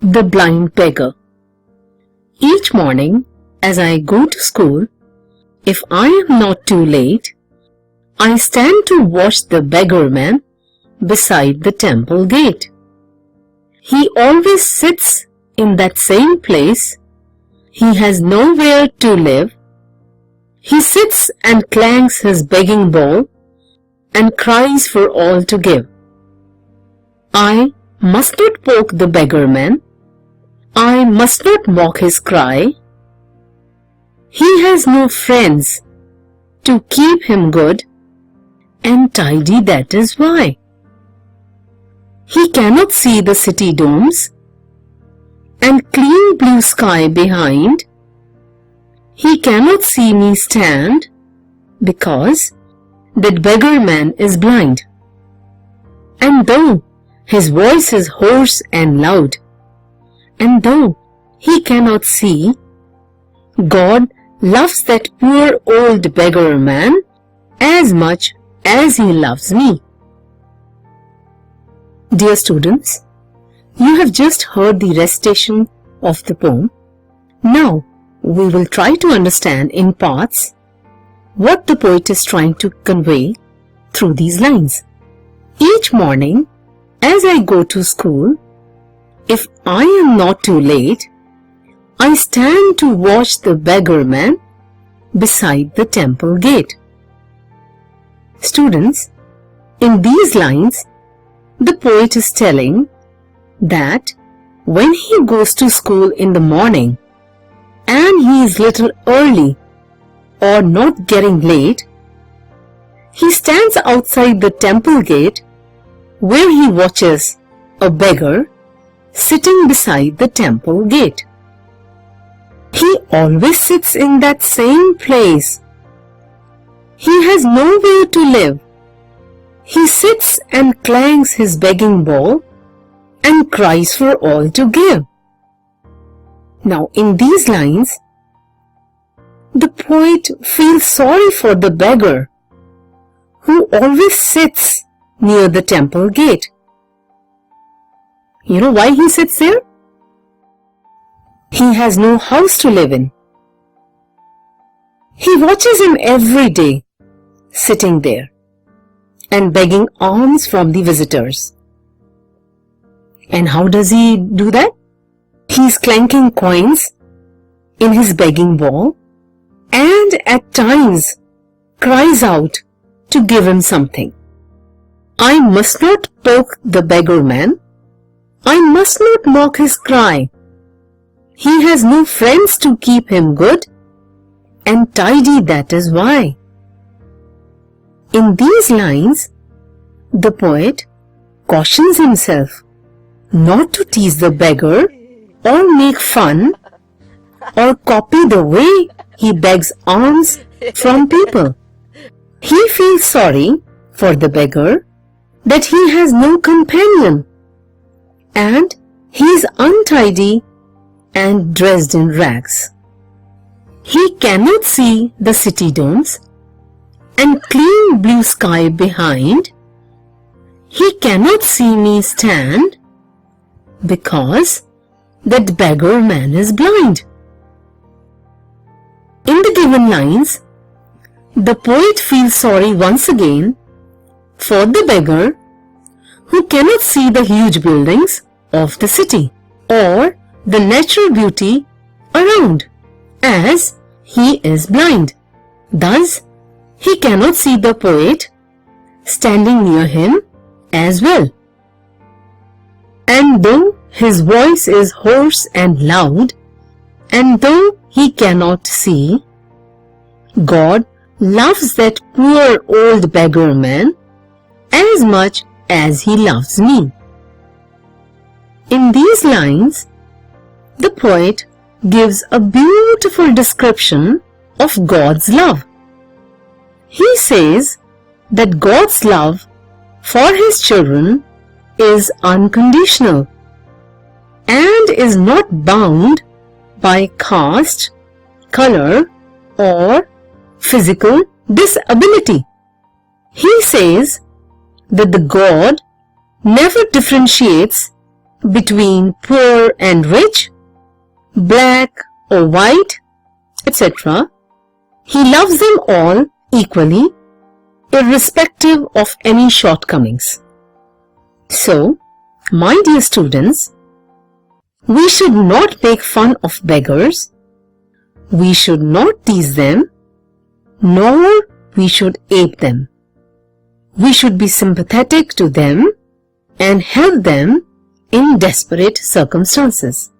The blind beggar. Each morning as I go to school, if I am not too late, I stand to watch the beggar man beside the temple gate. He always sits in that same place. He has nowhere to live. He sits and clangs his begging bowl and cries for all to give. I must not poke the beggar man. I must not mock his cry. He has no friends to keep him good and tidy, that is why. He cannot see the city domes and clean blue sky behind. He cannot see me stand because that beggar man is blind. And though his voice is hoarse and loud, and though he cannot see, God loves that poor old beggar man as much as he loves me. Dear students, you have just heard the recitation of the poem. Now we will try to understand in parts what the poet is trying to convey through these lines. Each morning as I go to school, if I am not too late, I stand to watch the beggar man beside the temple gate. Students, in these lines, the poet is telling that when he goes to school in the morning and he is little early or not getting late, he stands outside the temple gate where he watches a beggar sitting beside the temple gate. He always sits in that same place. He has nowhere to live. He sits and clangs his begging bowl and cries for all to give. Now, in these lines, the poet feels sorry for the beggar who always sits near the temple gate. You know why he sits there? He has no house to live in. He watches him every day, sitting there and begging alms from the visitors. And how does he do that? He's clanking coins in his begging bowl and at times cries out to give him something. I must not poke the beggar man. I must not mock his cry. He has no friends to keep him good and tidy, that is why. In these lines, the poet cautions himself not to tease the beggar or make fun or copy the way he begs alms from people. He feels sorry for the beggar that he has no companion and he is untidy and dressed in rags. He cannot see the city domes and clean blue sky behind. He cannot see me stand because that beggar man is blind. In the given lines, the poet feels sorry once again for the beggar who cannot see the huge buildings of the city or the natural beauty around, as he is blind. Thus, he cannot see the poet standing near him as well. And though his voice is hoarse and loud, and though he cannot see, God loves that poor old beggar man as much as he loves me. In these lines, the poet gives a beautiful description of God's love. He says that God's love for his children is unconditional and is not bound by caste, color, or physical disability. He says that the God never differentiates between poor and rich, black or white, etc. He loves them all equally, irrespective of any shortcomings. So, my dear students, we should not make fun of beggars, we should not tease them, nor we should ape them. We should be sympathetic to them and help them in desperate circumstances.